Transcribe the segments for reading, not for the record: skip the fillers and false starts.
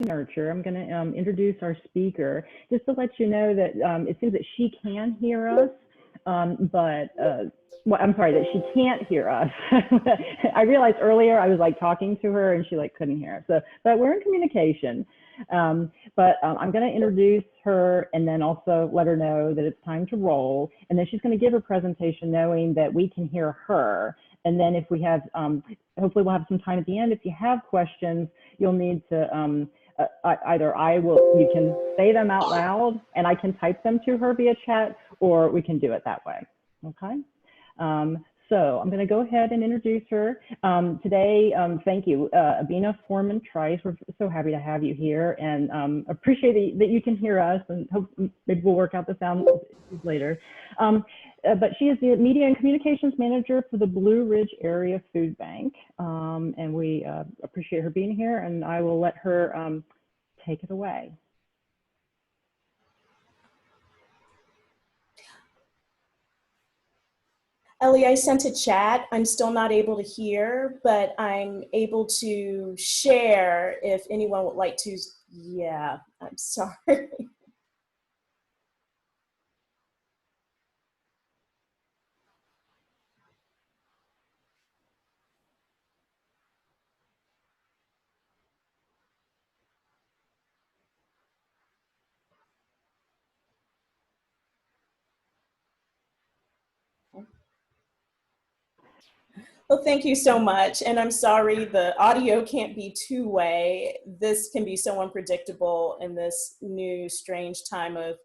Nurture. I'm going to introduce our speaker just to let you know that it seems that she can hear us, but well, I'm sorry that she can't hear us. I realized earlier I was like talking to her and she like couldn't hear us. So, but we're in communication. I'm going to introduce her and then also let her know that it's time to roll. And then she's going to give her presentation knowing that we can hear her. And then if we have, hopefully we'll have some time at the end. If you have questions, you'll need to either you can say them out loud and I can type them to her via chat, or we can do it that way. Okay. So I'm going to go ahead and introduce her. Today, thank you, Abina Foreman Trice. We're so happy to have you here and appreciate that you can hear us, and hope maybe we'll work out the sound later. But she is the Media and Communications Manager for the Blue Ridge Area Food Bank. And we appreciate her being here, and I will let her take it away. Ellie, I sent a chat. I'm still not able to hear, but I'm able to share if anyone would like to. Yeah, I'm sorry. Well, thank you so much. And I'm sorry, the audio can't be two-way. This can be so unpredictable in this new strange time of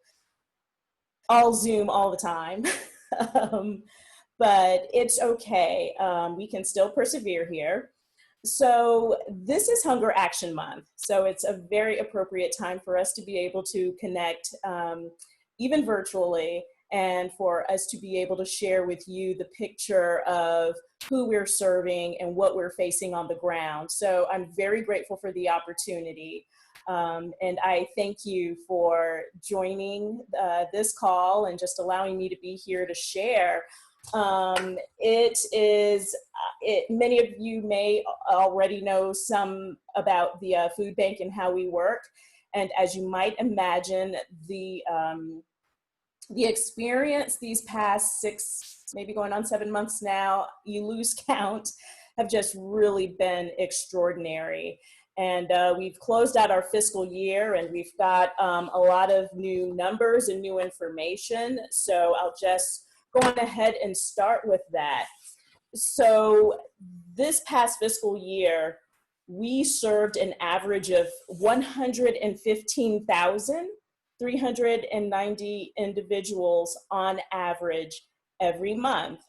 all Zoom all the time. But it's okay. We can still persevere here. So this is Hunger Action Month. So it's a very appropriate time for us to be able to connect even virtually, and for us to be able to share with you the picture of who we're serving and what we're facing on the ground. So I'm very grateful for the opportunity. And I thank you for joining this call and just allowing me to be here to share. Many of you may already know some about the food bank and how we work. And as you might imagine, the experience these past 6, maybe going on 7 months now, you lose count, have just really been extraordinary. And we've closed out our fiscal year, and we've got a lot of new numbers and new information. So I'll just go on ahead and start with that. So this past fiscal year, we served an average of 115,390 individuals on average every month.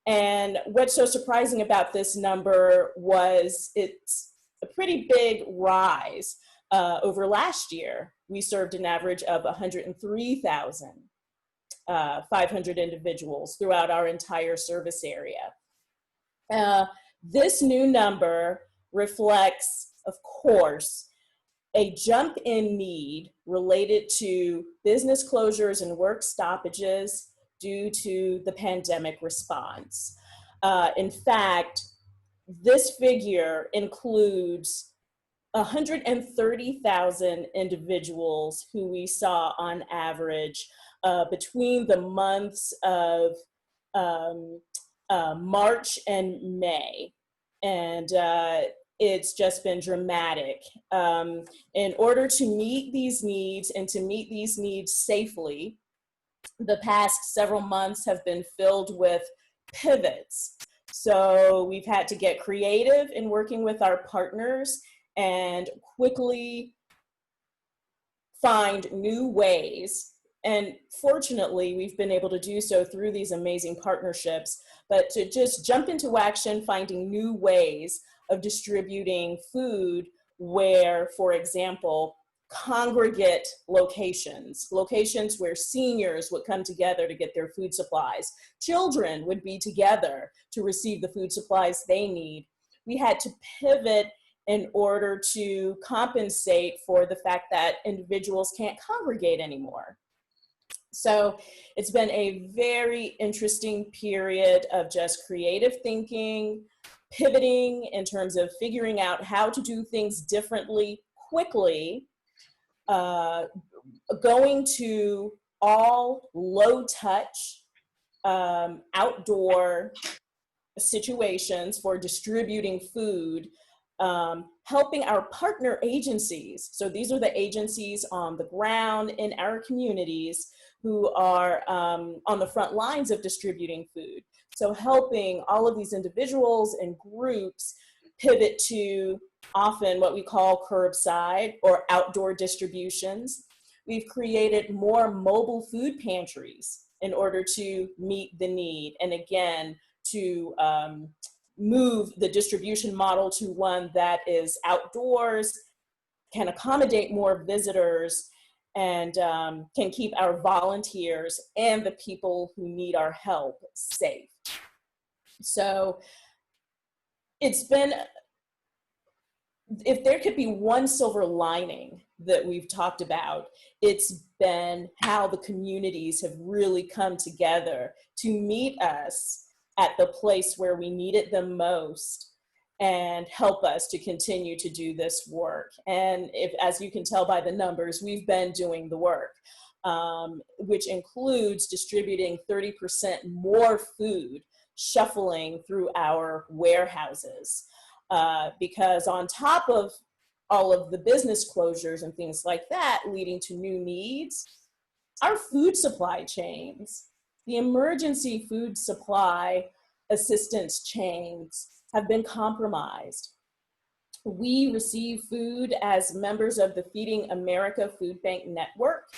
And what's so surprising about this number was it's a pretty big rise over last year. We served an average of 103,500 individuals throughout our entire service area. This new number reflects, of course, a jump in need related to business closures and work stoppages due to the pandemic response. In fact, this figure includes 130,000 individuals who we saw on average between the months of March and May. And it's just been dramatic. In order to meet these needs and to meet these needs safely, the past several months have been filled with pivots. So we've had to get creative in working with our partners and quickly find new ways. And fortunately, we've been able to do so through these amazing partnerships, but to just jump into action, finding new ways of distributing food where, for example, congregate locations where seniors would come together to get their food supplies. Children would be together to receive the food supplies they need. We had to pivot in order to compensate for the fact that individuals can't congregate anymore. So it's been a very interesting period of just creative thinking, pivoting in terms of figuring out how to do things differently, quickly going to all low touch outdoor situations for distributing food, helping our partner agencies. So these are the agencies on the ground in our communities who are on the front lines of distributing food. So helping all of these individuals and groups pivot to often what we call curbside or outdoor distributions. We've created more mobile food pantries in order to meet the need. And again, to move the distribution model to one that is outdoors, can accommodate more visitors, and can keep our volunteers and the people who need our help safe. So it's been, if there could be one silver lining that we've talked about, it's been how the communities have really come together to meet us at the place where we need it the most and help us to continue to do this work. And if, as you can tell by the numbers, we've been doing the work, which includes distributing 30% more food, shuffling through our warehouses. Because on top of all of the business closures and things like that leading to new needs, our food supply chains, the emergency food supply assistance chains have been compromised. We receive food as members of the Feeding America Food Bank Network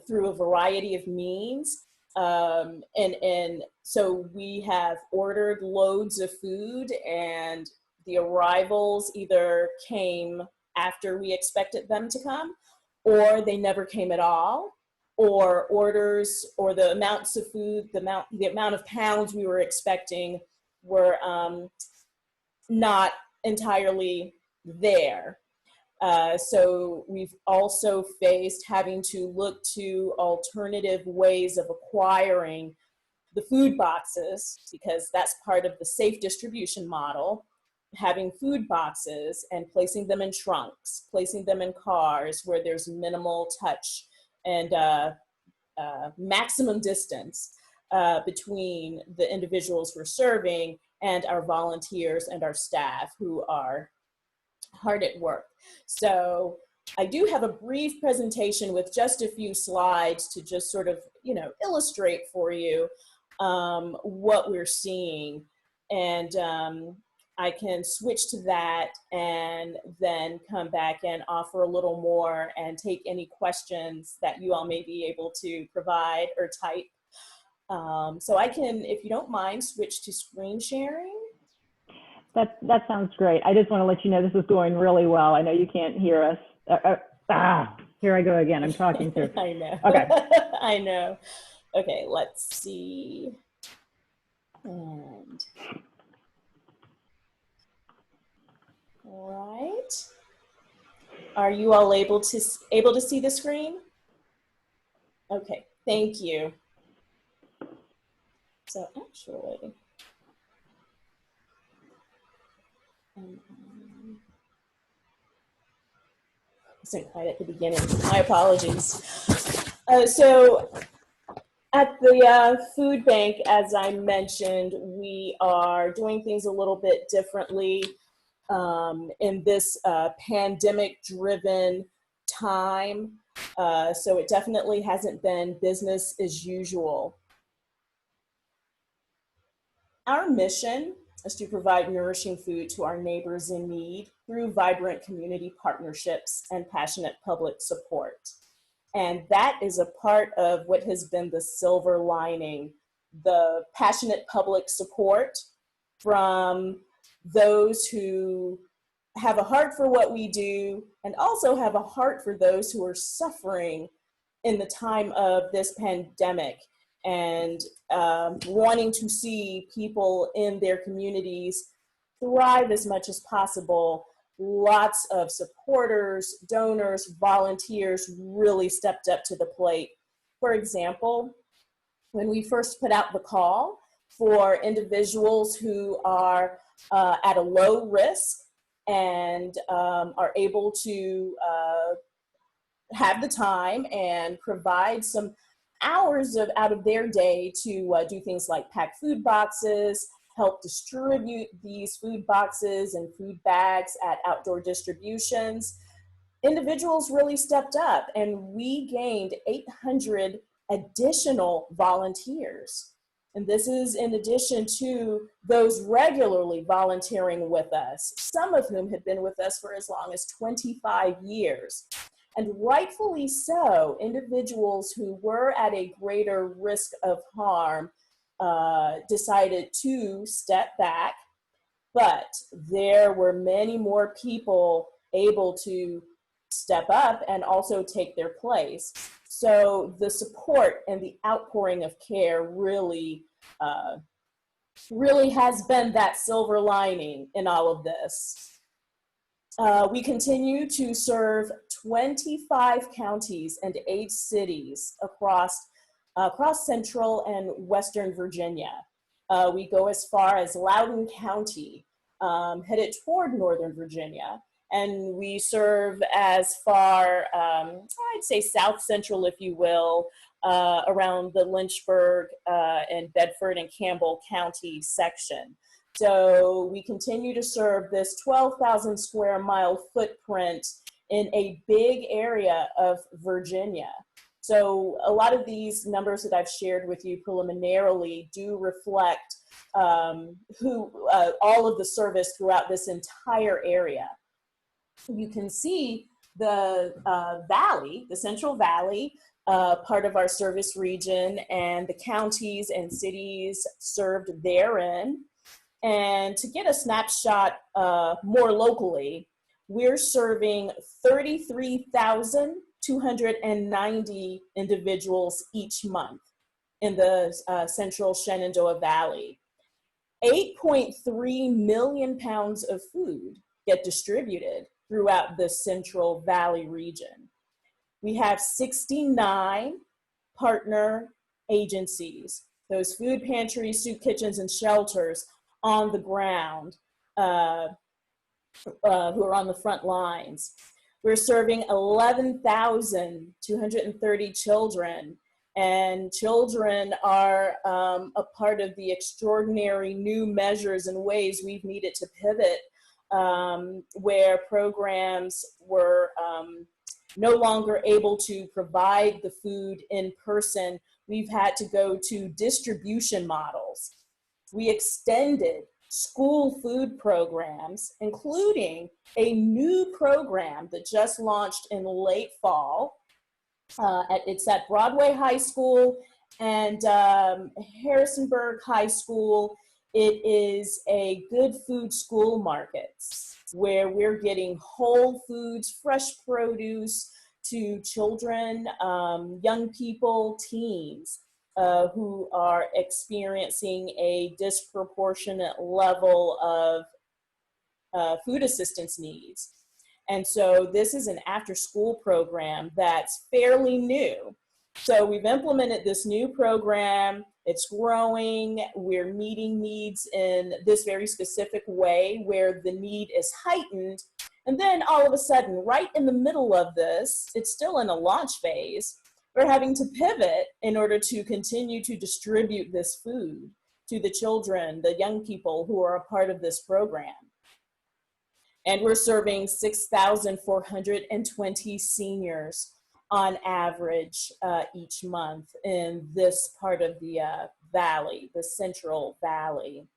through a variety of means. And so we have ordered loads of food, and the arrivals either came after we expected them to come, or they never came at all, or orders or the amounts of food, the amount of pounds we were expecting were not entirely there. So we've also faced having to look to alternative ways of acquiring the food boxes, because that's part of the safe distribution model, having food boxes and placing them in trunks, placing them in cars where there's minimal touch and maximum distance between the individuals we're serving and our volunteers and our staff who are hard at work. So I do have a brief presentation with just a few slides to just sort of, you know, illustrate for you what we're seeing. And I can switch to that and then come back and offer a little more and take any questions that you all may be able to provide or type. So I can, if you don't mind, switch to screen sharing. That sounds great. I just want to let you know this is going really well. I know you can't hear us. Here I go again. I'm talking to. I know. Okay. I know. Okay, let's see. And all right. Are you all able to see the screen? Okay, thank you. So actually, wasn't quite at the beginning. My apologies. So at the food bank, as I mentioned, we are doing things a little bit differently in this pandemic-driven time. So it definitely hasn't been business as usual. Our mission is to provide nourishing food to our neighbors in need through vibrant community partnerships and passionate public support. And that is a part of what has been the silver lining, the passionate public support from those who have a heart for what we do and also have a heart for those who are suffering in the time of this pandemic, and wanting to see people in their communities thrive as much as possible. Lots of supporters, donors, volunteers really stepped up to the plate. For example, when we first put out the call for individuals who are at a low risk and are able to have the time and provide some hours out of their day to do things like pack food boxes, help distribute these food boxes and food bags at outdoor distributions. Individuals really stepped up, and we gained 800 additional volunteers. And this is in addition to those regularly volunteering with us, some of whom had been with us for as long as 25 years. And rightfully so, individuals who were at a greater risk of harm decided to step back, but there were many more people able to step up and also take their place. So the support and the outpouring of care really has been that silver lining in all of this. We continue to serve 25 counties and 8 cities across central and western Virginia. We go as far as Loudoun County, headed toward northern Virginia. And we serve as far, I'd say south central, if you will, around the Lynchburg and Bedford and Campbell County section. So we continue to serve this 12,000 square mile footprint in a big area of Virginia. So a lot of these numbers that I've shared with you preliminarily do reflect all of the service throughout this entire area. You can see the valley, the Central Valley, part of our service region, and the counties and cities served therein. And to get a snapshot more locally, we're serving 33,290 individuals each month in the Central Shenandoah Valley. 8.3 million pounds of food get distributed throughout the Central Valley region. We have 69 partner agencies, those food pantries, soup kitchens, and shelters on the ground who are on the front lines. We're serving 11,230 children, and children are a part of the extraordinary new measures and ways we've needed to pivot, where programs were no longer able to provide the food in person. We've had to go to distribution models. We extended school food programs, including a new program that just launched in late fall. It's at Broadway High School and Harrisonburg High School. It is a good food school markets where we're getting whole foods, fresh produce to children, young people, teens who are experiencing a disproportionate level of food assistance needs. And so this is an after-school program that's fairly new. So we've implemented this new program. It's growing. We're meeting needs in this very specific way where the need is heightened. And then all of a sudden, right in the middle of this, it's still in a launch phase, we're having to pivot in order to continue to distribute this food to the children, the young people who are a part of this program. And we're serving 6,420 seniors on average each month in this part of the valley, the Central Valley.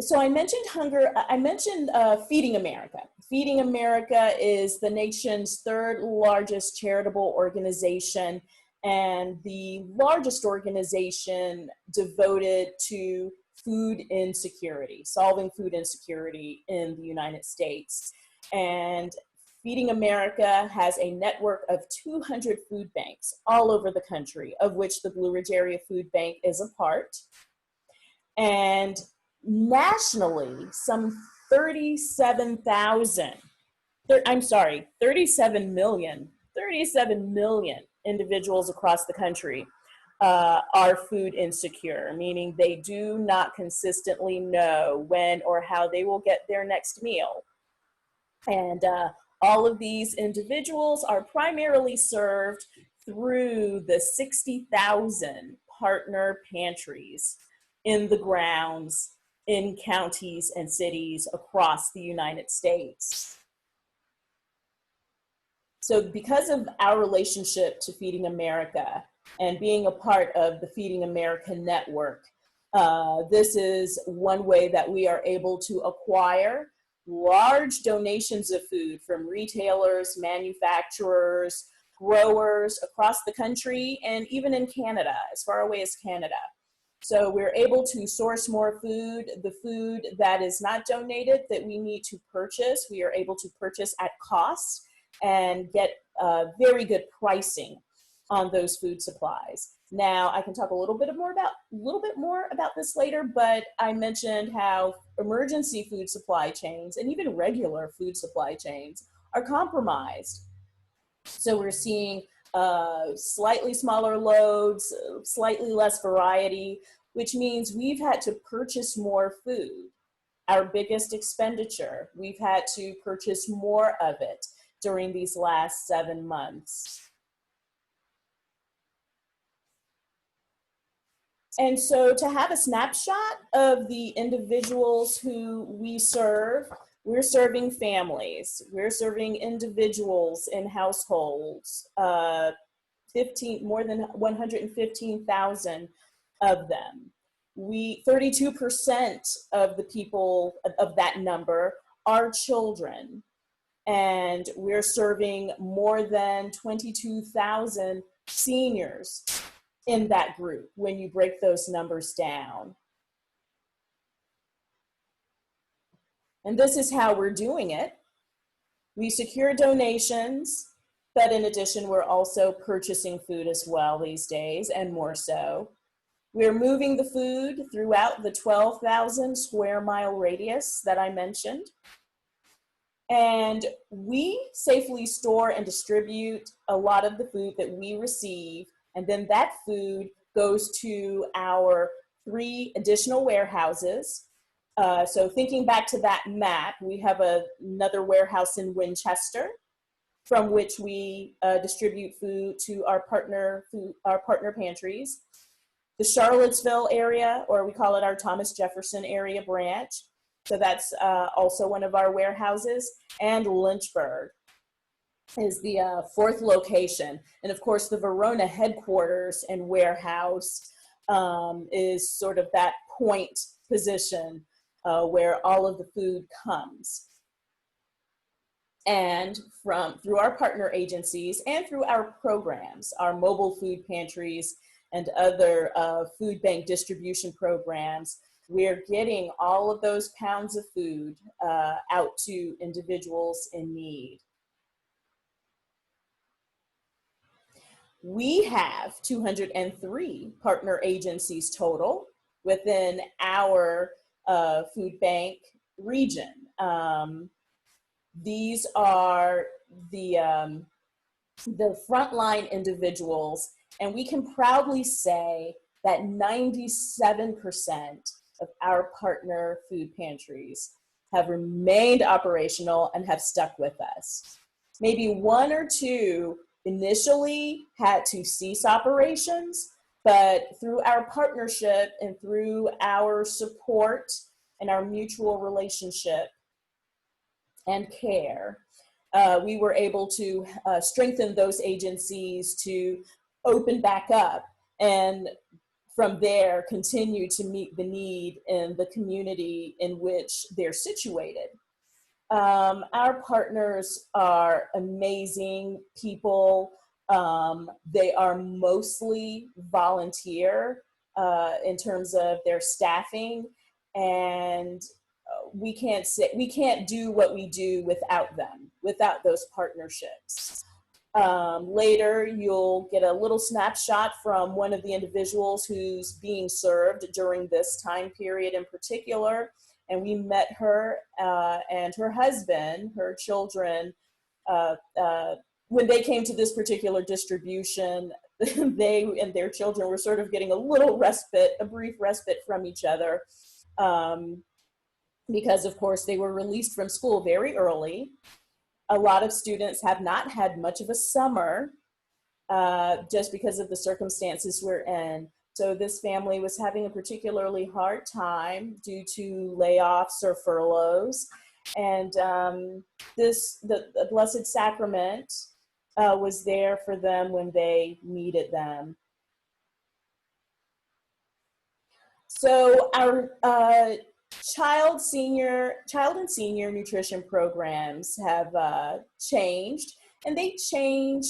So I mentioned hunger, I mentioned Feeding America. Feeding America is the nation's third largest charitable organization and the largest organization devoted to food insecurity, solving food insecurity in the United States. And Feeding America has a network of 200 food banks all over the country, of which the Blue Ridge Area Food Bank is a part. And nationally, some 37 million individuals across the country are food insecure, meaning they do not consistently know when or how they will get their next meal. And all of these individuals are primarily served through the 60,000 partner pantries in the grounds in counties and cities across the United States. So because of our relationship to Feeding America and being a part of the Feeding America network, this is one way that we are able to acquire large donations of food from retailers, manufacturers, growers across the country, and even in Canada, as far away as Canada. So we're able to source more food. The food that is not donated that we need to purchase, we are able to purchase at cost and get very good pricing on those food supplies. Now, I can talk a little bit more about this later, but I mentioned how emergency food supply chains and even regular food supply chains are compromised. So we're seeing slightly smaller loads, slightly less variety, which means we've had to purchase more food. Our biggest expenditure, we've had to purchase more of it during these last 7 months. And so to have a snapshot of the individuals who we serve, we're serving families, we're serving individuals in households, more than 115,000 of them. 32% of the people of that number are children. And we're serving more than 22,000 seniors in that group when you break those numbers down. And this is how we're doing it. We secure donations, but in addition, we're also purchasing food as well these days, and more so. We're moving the food throughout the 12,000 square mile radius that I mentioned. And we safely store and distribute a lot of the food that we receive, and then that food goes to our 3 additional warehouses. So thinking back to that map, we have another warehouse in Winchester, from which we distribute food to our partner pantries. The Charlottesville area, or we call it our Thomas Jefferson area branch. So that's also one of our warehouses. And Lynchburg is the 4th location. And of course, the Verona headquarters and warehouse is sort of that point position where all of the food comes. And through our partner agencies and through our programs, our mobile food pantries and other food bank distribution programs, we're getting all of those pounds of food out to individuals in need. We have 203 partner agencies total within our food bank region. These are the frontline individuals, and we can proudly say that 97% of our partner food pantries have remained operational and have stuck with us. Maybe 1 or 2 initially had to cease operations, but through our partnership and through our support and our mutual relationship and care, we were able to strengthen those agencies to open back up, and from there continue to meet the need in the community in which they're situated. Our partners are amazing people. They are mostly volunteer in terms of their staffing, and we can't do what we do without them, without those partnerships. Later, you'll get a little snapshot from one of the individuals who's being served during this time period in particular. And we met her and her husband, her children, when they came to this particular distribution they and their children were sort of getting a little respite, a brief respite from each other, because of course they were released from school very early. A lot of students have not had much of a summer just because of the circumstances we're in. So this family was having a particularly hard time due to layoffs or furloughs. And the Blessed Sacrament was there for them when they needed them. So our child and senior nutrition programs have changed, and they change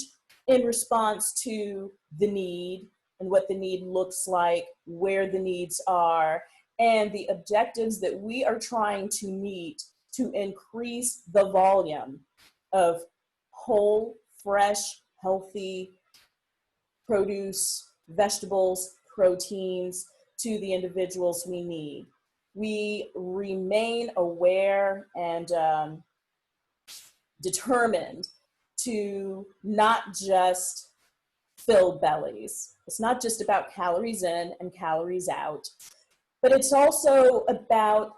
in response to the need and what the need looks like, where the needs are, and the objectives that we are trying to meet to increase the volume of whole, fresh, healthy produce, vegetables, proteins to the individuals we need. We remain aware and determined to not just fill bellies. It's not just about calories in and calories out, but it's also about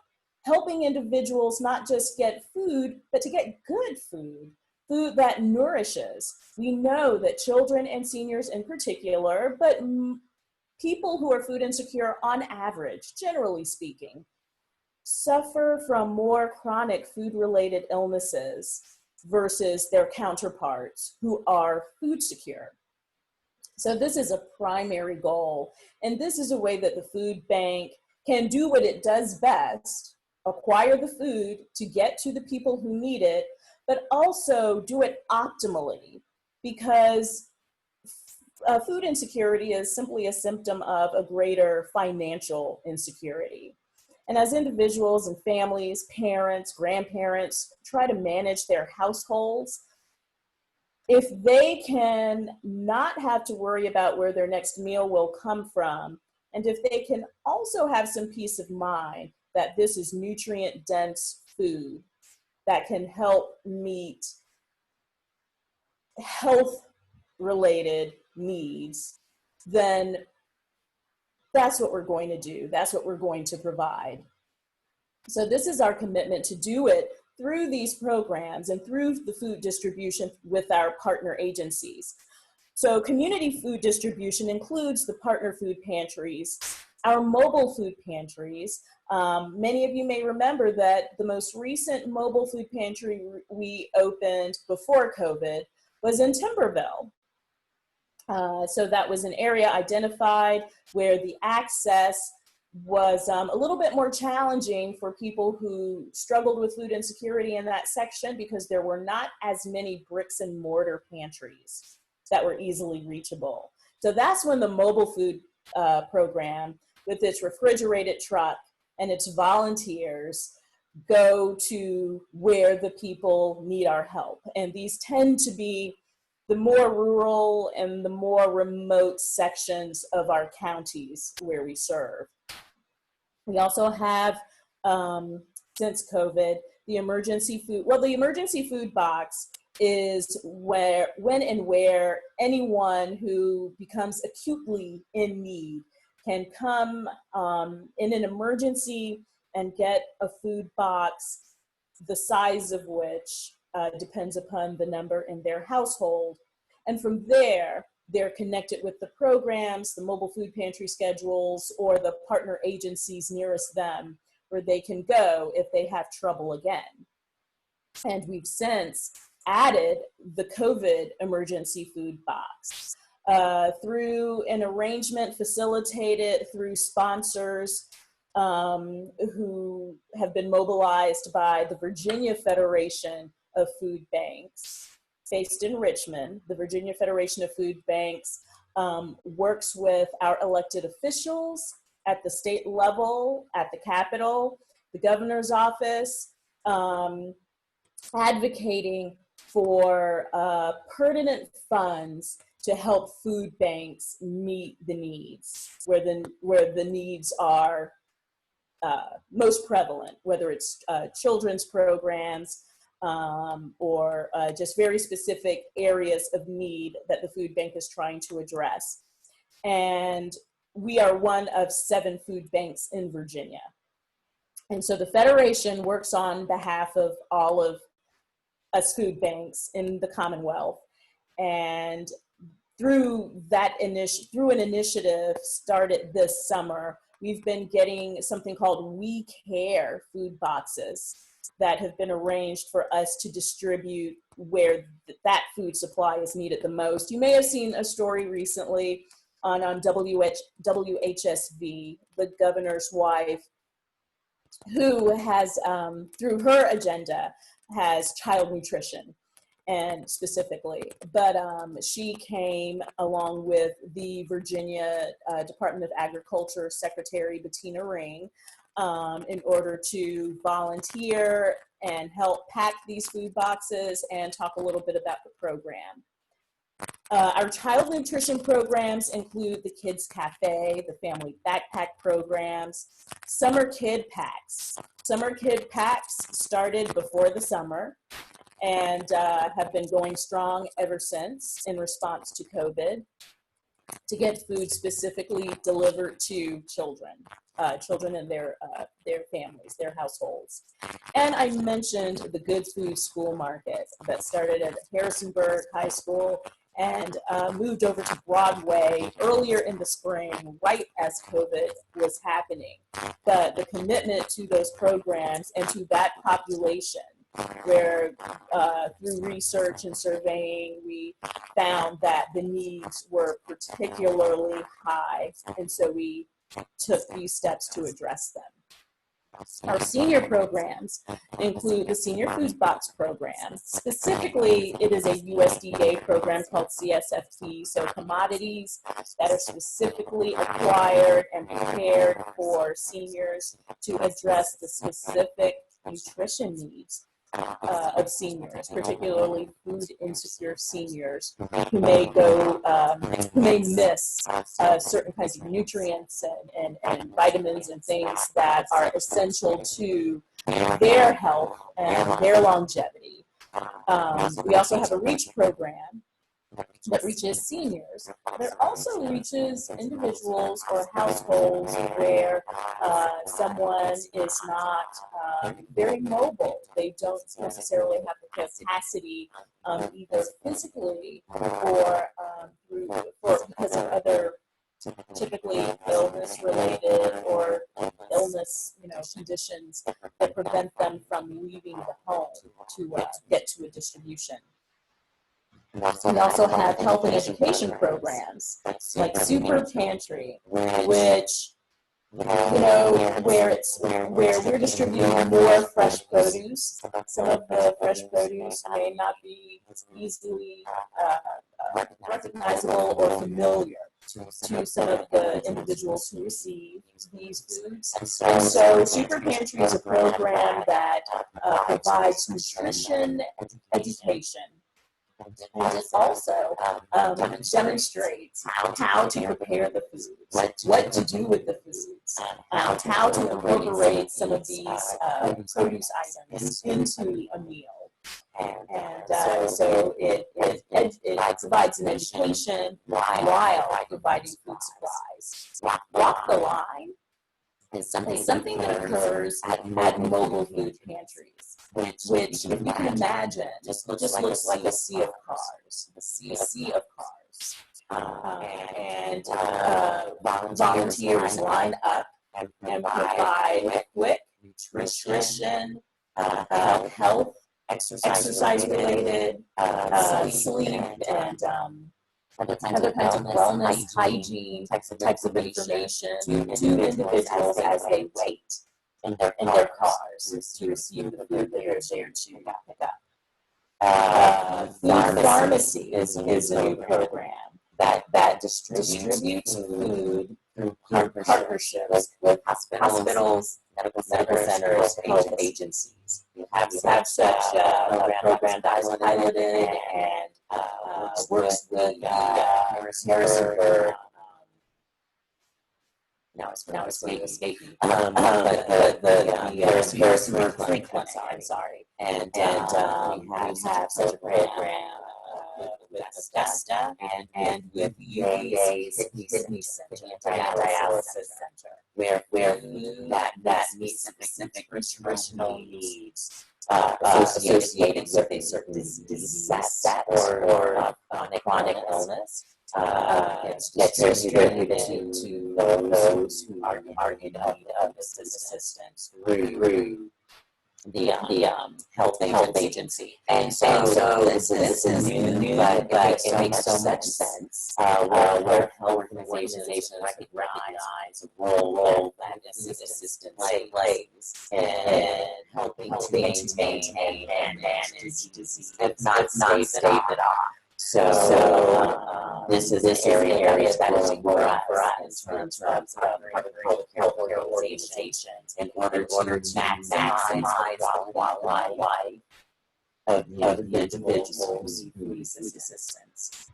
helping individuals not just get food, but to get good food, food that nourishes. We know that children and seniors in particular, but people who are food insecure on average, generally speaking, suffer from more chronic food-related illnesses versus their counterparts who are food secure. So this is a primary goal, and this is a way that the food bank can do what it does best, acquire the food to get to the people who need it, but also do it optimally, because food insecurity is simply a symptom of a greater financial insecurity. And as individuals and families, parents, grandparents try to manage their households, if they can not have to worry about where their next meal will come from, and if they can also have some peace of mind that this is nutrient-dense food that can help meet health-related needs, then that's what we're going to do. That's what we're going to provide. So this is our commitment to do it through these programs and through the food distribution with our partner agencies. So community food distribution includes the partner food pantries, our mobile food pantries. Many of you may remember that the most recent mobile food pantry we opened before COVID was in Timberville. So that was an area identified where the access was a little bit more challenging for people who struggled with food insecurity in that section, because there were not as many bricks and mortar pantries that were easily reachable. So that's when the mobile food program, with its refrigerated truck and its volunteers, go to where the people need our help. And these tend to be the more rural and the more remote sections of our counties where we serve. We also have, since COVID, the emergency food. Well, the emergency food box is when and where anyone who becomes acutely in need can come in an emergency and get a food box, the size of which depends upon the number in their household. And from there, they're connected with the programs, the mobile food pantry schedules, or the partner agencies nearest them, where they can go if they have trouble again. And we've since added the COVID emergency food box through an arrangement facilitated through sponsors who have been mobilized by the Virginia Federation of Food Banks, based in Richmond. The Virginia Federation of Food Banks works with our elected officials at the state level, at the Capitol, the governor's office, advocating for pertinent funds to help food banks meet the needs, where the needs are most prevalent, whether it's children's programs, or just very specific areas of need that the food bank is trying to address. And we are one of 7 food banks in Virginia. And so the Federation works on behalf of all of us food banks in the Commonwealth. And through an initiative started this summer, we've been getting something called We Care food boxes that have been arranged for us to distribute where that food supply is needed the most. You may have seen a story recently on WHSV, the governor's wife, who has, through her agenda, has child nutrition, and specifically, but she came along with the Virginia Department of Agriculture Secretary Bettina Ring in order to volunteer and help pack these food boxes and talk a little bit about the program. Our child nutrition programs include the Kids Cafe, the Family Backpack programs, Summer Kid Packs. Summer Kid Packs started before the summer and have been going strong ever since in response to COVID, to get food specifically delivered to children and their families, their households. And I mentioned the Good Food School Market that started at Harrisonburg High School and moved over to Broadway earlier in the spring, right as COVID was happening. But the commitment to those programs and to that population, where through research and surveying, we found that the needs were particularly high, and so we took these steps to address them. Our senior programs include the Senior Food Box Program. Specifically, it is a USDA program called CSFP, so commodities that are specifically acquired and prepared for seniors to address the specific nutrition needs of seniors, particularly food insecure seniors who may miss certain kinds of nutrients and vitamins and things that are essential to their health and their longevity. We also have a REACH program that reaches seniors, but it also reaches individuals or households where someone is not very mobile. They don't necessarily have the capacity, either physically or because of other typically illness-related or illness, conditions that prevent them from leaving the home to get to a distribution. We also have health and education programs like Super Pantry, which where we're distributing more fresh produce. Some of the fresh produce may not be easily recognizable or familiar to some of the individuals who receive these foods. And so Super Pantry is a program that provides nutrition education. And it also demonstrates how to prepare the foods, what to do with the foods, how to incorporate some of these produce items into a meal. And so it provides an education while providing food supplies. Walk the Line is something that occurs at mobile food pantries, which, if you can imagine, just looks like a sea of cars, and volunteers line up and provide quick nutrition, health, exercise-related, sleep, and other kinds of wellness, hygiene types of information to individuals as they wait in their cars to receive the food that they're there to pick up. Food Pharmacy is a new program that distributes food through partnerships with hospitals, medical centers, health agencies. We have such a program that is piloted and works with Harrisonburg. Now it's escaping. But the Harrisonburg Clinic, I'm sorry. and we have such a program with Augusta and with UVA's Kidney Center, Dialysis Center, where that meets specific nutritional needs associated with a certain disease or chronic illness. It's distributed to those who are in need of assistance through the health agency. And so this is new, but it makes so much sense. Where health organizations recognize the role that assistance plays in helping to maintain and manage disease, if not stave it off. So this is an area that is growing for us in terms of partnering with healthcare organizations in order to maximize the quality of life of the individuals who need assistance.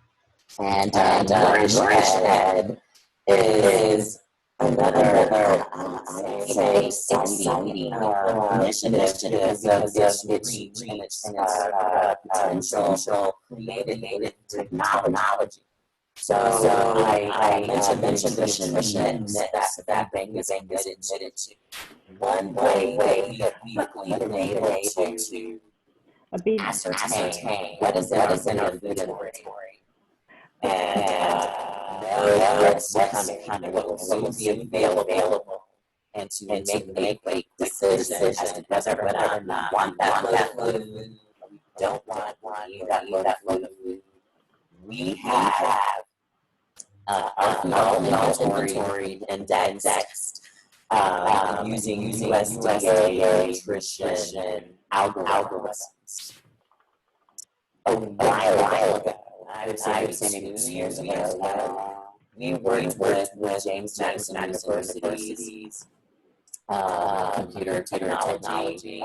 And NourishED is another exciting initiative because of its reach and its potential creative technology. So I mentioned the mission that bank is admitted to. One way that we've been able to ascertain what is in our inventory and what's coming, what will soon be available, and to make decisions as to whether or not we want that load of food, or we don't want that load of food. We have our inventory indexed using USDA nutrition algorithms. A while ago, I would say maybe 2 years ago, we worked with James Madison University's computer technology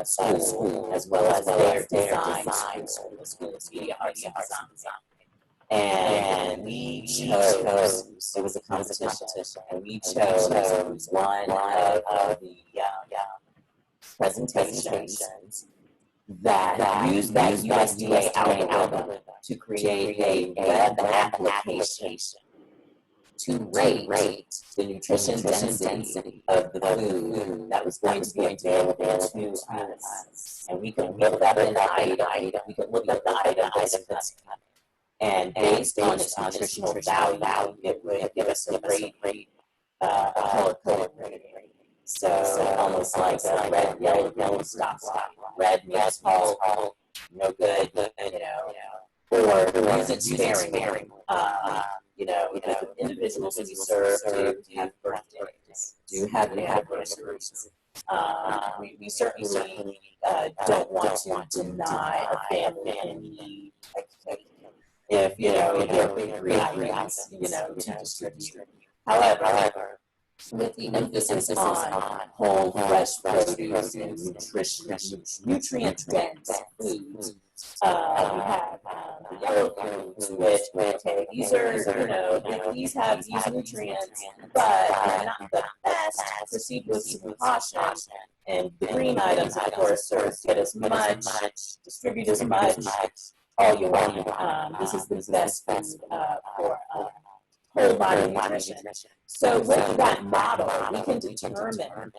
school, as well as their design school, the School of Media Arts and Design. And we chose, it was a competition, and we chose one of the presentations that used that USDA algorithm to create a web application to rate the nutrition density of the food that was going to be available to us. And we could look up an item, we could look up the item that's coming. And based on its nutritional value, it would give us a rate, color rating. So almost like a red, yellow, stop. Red means halt, no good, or use it sparingly. Because individuals we serve do have birthdays, do have anniversaries. We certainly don't want to deny a family in need a cake if bakery agrees, to distribute. However, with the emphasis on whole, fresh produce and nutrient-dense foods, we have the yellow foods, which these are, these have these nutrients, but they're not the best. Proceed with some caution. And the green items, of course, get as much, distribute as much, all you want. This is the best food for whole body nutrition. So with that model, we can determine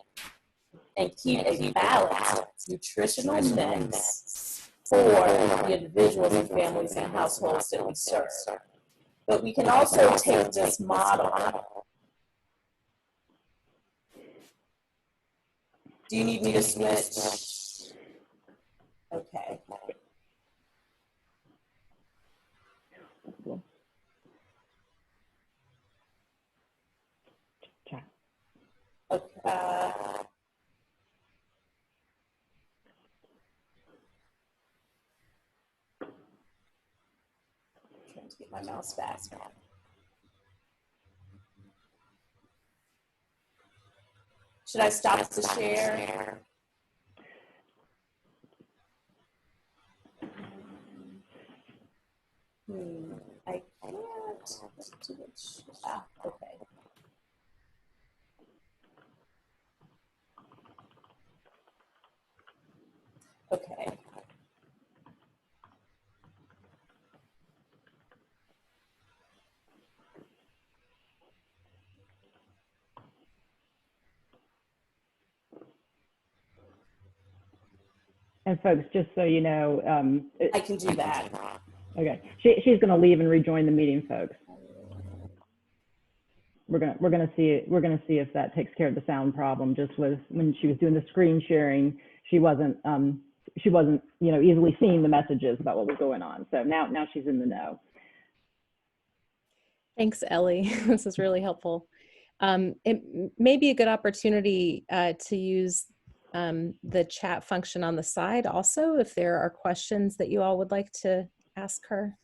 and keep a balanced nutritional mix for the individuals and families and households that we serve. But we can also take this model. Do you need me to switch? Okay. Okay. Trying to get my mouse fast now. Should I stop the share? I can't. Okay. Okay. And folks, just so you know, I can do that. okay, she's going to leave and rejoin the meeting, folks. We're gonna see if that takes care of the sound problem. Just with when she was doing the screen sharing, she wasn't easily seeing the messages about what was going on. So now she's in the know. Thanks, Ellie. This is really helpful. It may be a good opportunity to use the chat function on the side also, if there are questions that you all would like to ask her.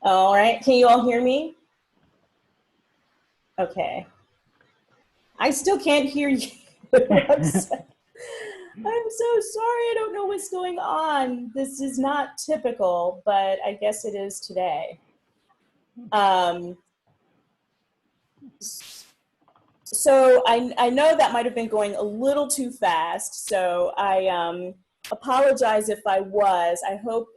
All right, can you all hear me? Okay. I still can't hear you. I'm so sorry. I don't know what's going on. This is not typical, but I guess it is today. So I know that might have been going a little too fast, so I apologize if I was. I hope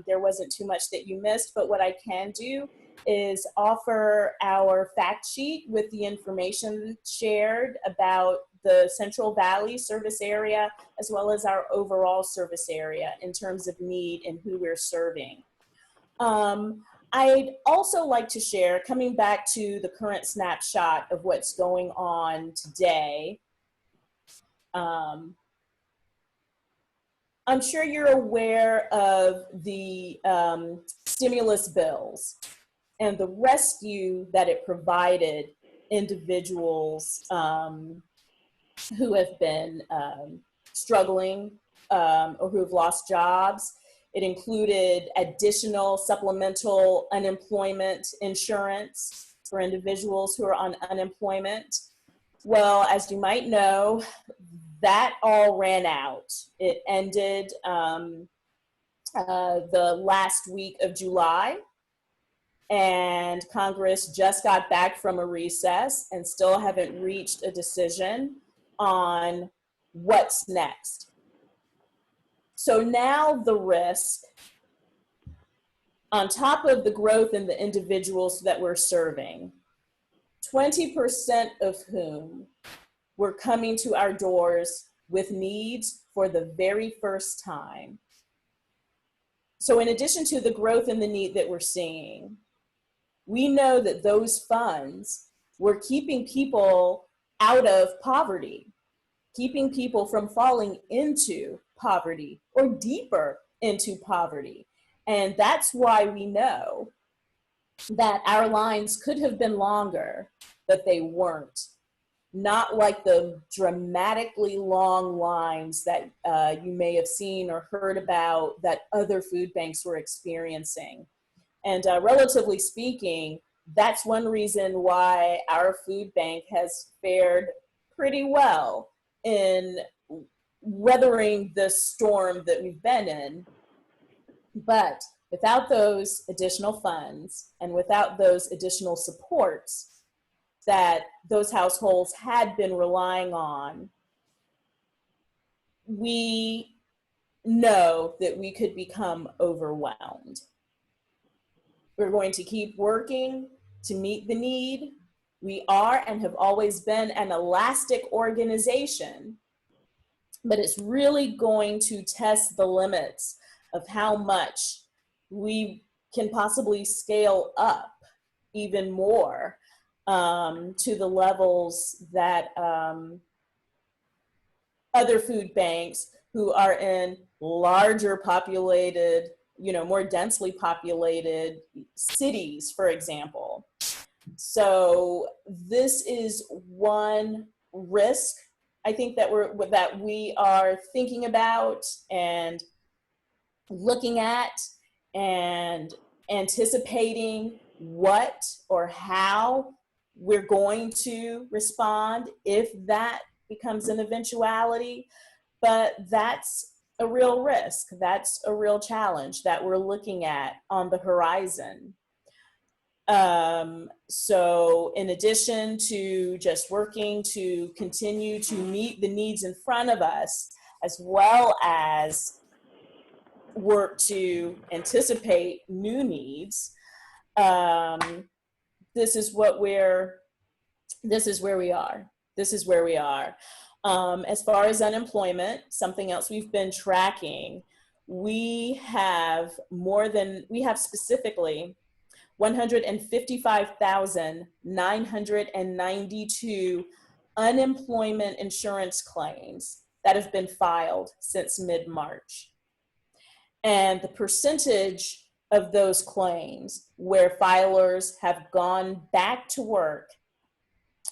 there wasn't too much that you missed, but what I can do is offer our fact sheet with the information shared about the Central Valley service area, as well as our overall service area in terms of need and who we're serving. I'd also like to share, coming back to the current snapshot of what's going on today. I'm sure you're aware of the stimulus bills and the rescue that it provided individuals who have been struggling or who have lost jobs. It included additional supplemental unemployment insurance for individuals who are on unemployment. Well, as you might know, that all ran out. It ended the last week of July, and Congress just got back from a recess and still haven't reached a decision on what's next. So now the risk, on top of the growth in the individuals that we're serving, 20% of whom were coming to our doors with needs for the very first time. So in addition to the growth in the need that we're seeing, we know that those funds were keeping people out of poverty, keeping people from falling into poverty or deeper into poverty. And that's why we know that our lines could have been longer, but they weren't. Not like the dramatically long lines that you may have seen or heard about that other food banks were experiencing. And relatively speaking, that's one reason why our food bank has fared pretty well in weathering the storm that we've been in. But without those additional funds and without those additional supports that those households had been relying on, we know that we could become overwhelmed. We're going to keep working to meet the need. We are and have always been an elastic organization, but it's really going to test the limits of how much we can possibly scale up even more to the levels that other food banks who are in larger populated, more densely populated cities, for example. So this is one risk I think that we are thinking about and looking at and anticipating what or how we're going to respond if that becomes an eventuality. But that's a real risk. That's a real challenge that we're looking at on the horizon. So in addition to just working to continue to meet the needs in front of us, as well as work to anticipate new needs, this is where we are. This is where we are. As far as unemployment, something else we've been tracking, we have specifically 155,992 unemployment insurance claims that have been filed since mid-March. And the percentage of those claims where filers have gone back to work,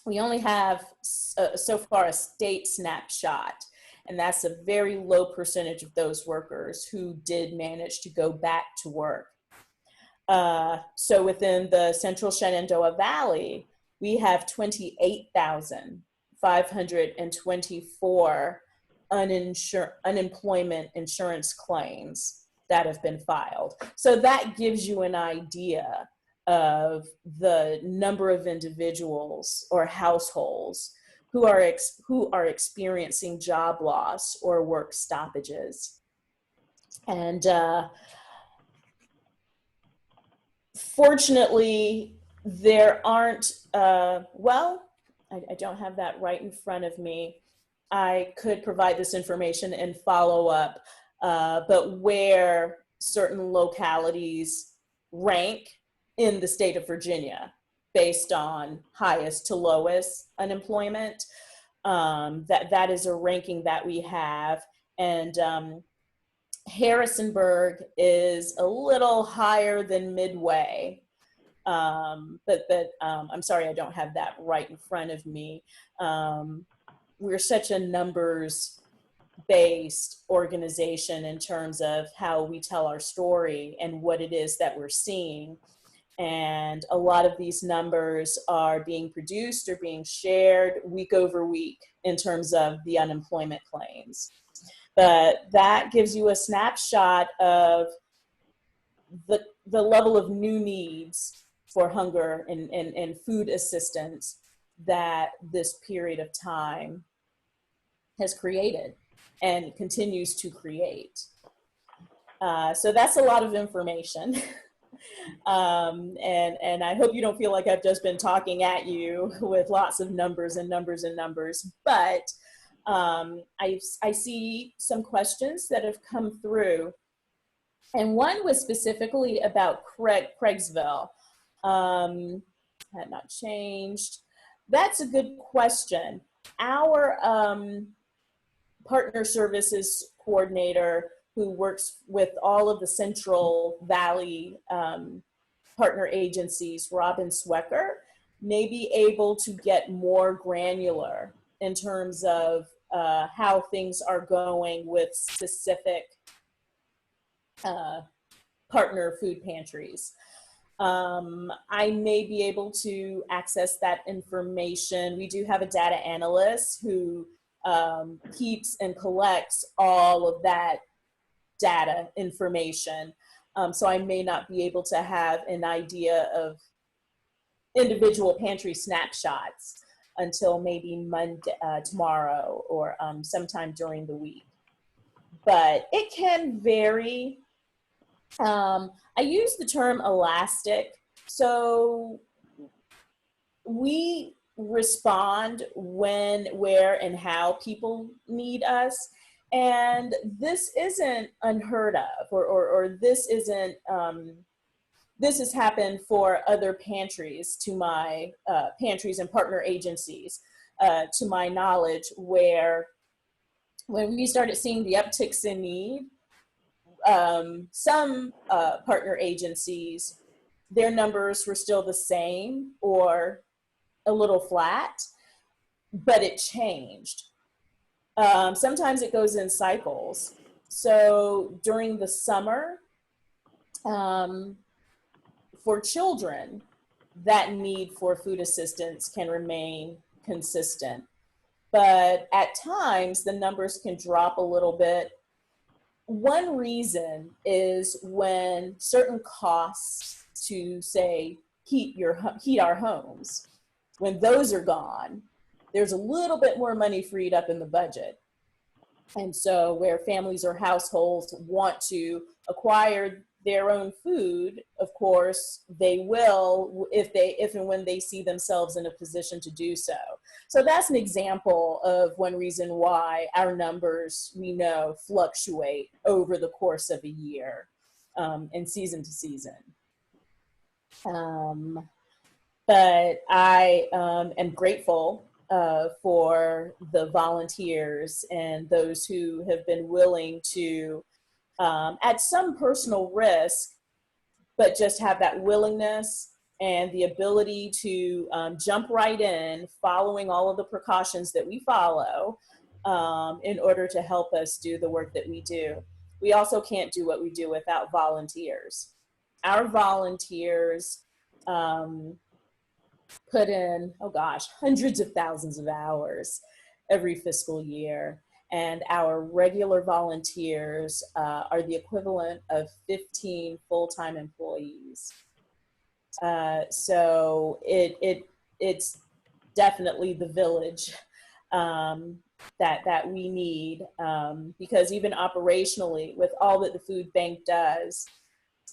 we only have so far a state snapshot, and that's a very low percentage of those workers who did manage to go back to work. So within the Central Shenandoah Valley, we have 28,524 unemployment insurance claims that have been filed. So that gives you an idea of the number of individuals or households who are experiencing job loss or work stoppages. And fortunately, there aren't, I don't have that right in front of me. I could provide this information and follow up, but where certain localities rank in the state of Virginia based on highest to lowest unemployment, that is a ranking that we have. And Harrisonburg is a little higher than Midway, but I'm sorry, I don't have that right in front of me. We're such a numbers-based organization in terms of how we tell our story and what it is that we're seeing. And a lot of these numbers are being produced or being shared week over week in terms of the unemployment claims. But that gives you a snapshot of the level of new needs for hunger and food assistance that this period of time has created and continues to create. So that's a lot of information. And I hope you don't feel like I've just been talking at you with lots of numbers and numbers and numbers, but I see some questions that have come through. And one was specifically about Craigsville. Had not changed. That's a good question. Our partner services coordinator who works with all of the Central Valley partner agencies, Robin Swecker, may be able to get more granular in terms of how things are going with specific partner food pantries. I may be able to access that information. We do have a data analyst who keeps and collects all of that data information. So I may not be able to have an idea of individual pantry snapshots until maybe Monday, tomorrow, or sometime during the week. But it can vary. I use the term elastic. So we respond when, where, and how people need us. And this isn't unheard of, or this isn't, this has happened for other pantries to my, pantries and partner agencies, to my knowledge, where when we started seeing the upticks in need, some partner agencies, their numbers were still the same or a little flat, but it changed. Sometimes it goes in cycles. So during the summer, for children, that need for food assistance can remain consistent. But at times, the numbers can drop a little bit. One reason is when certain costs to, say, heat our homes. When those are gone, there's a little bit more money freed up in the budget. And so where families or households want to acquire their own food, of course, they will if and when they see themselves in a position to do so. So that's an example of one reason why our numbers, we know, fluctuate over the course of a year and season to season. But I am grateful for the volunteers and those who have been willing to, at some personal risk, but just have that willingness and the ability to jump right in, following all of the precautions that we follow in order to help us do the work that we do. We also can't do what we do without volunteers. Our volunteers put in, oh gosh, hundreds of thousands of hours every fiscal year. And our regular volunteers are the equivalent of 15 full-time employees. So it's definitely the village that we need, because even operationally, with all that the food bank does,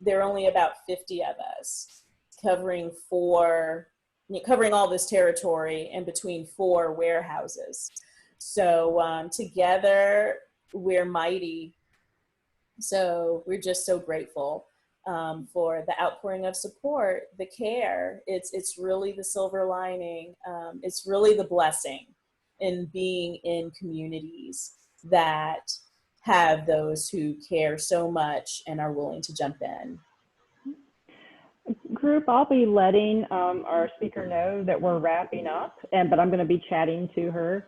there are only about 50 of us covering all this territory and between 4 warehouses. So together we're mighty. So we're just so grateful for the outpouring of support, the care. It's really the silver lining. It's really the blessing in being in communities that have those who care so much and are willing to jump in. Group, I'll be letting our speaker know that we're wrapping up, but I'm going to be chatting to her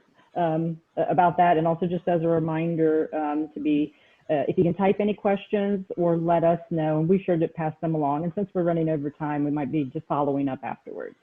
about that. And also just as a reminder to be, if you can type any questions or let us know, and we sure to pass them along. And since we're running over time, we might be just following up afterwards.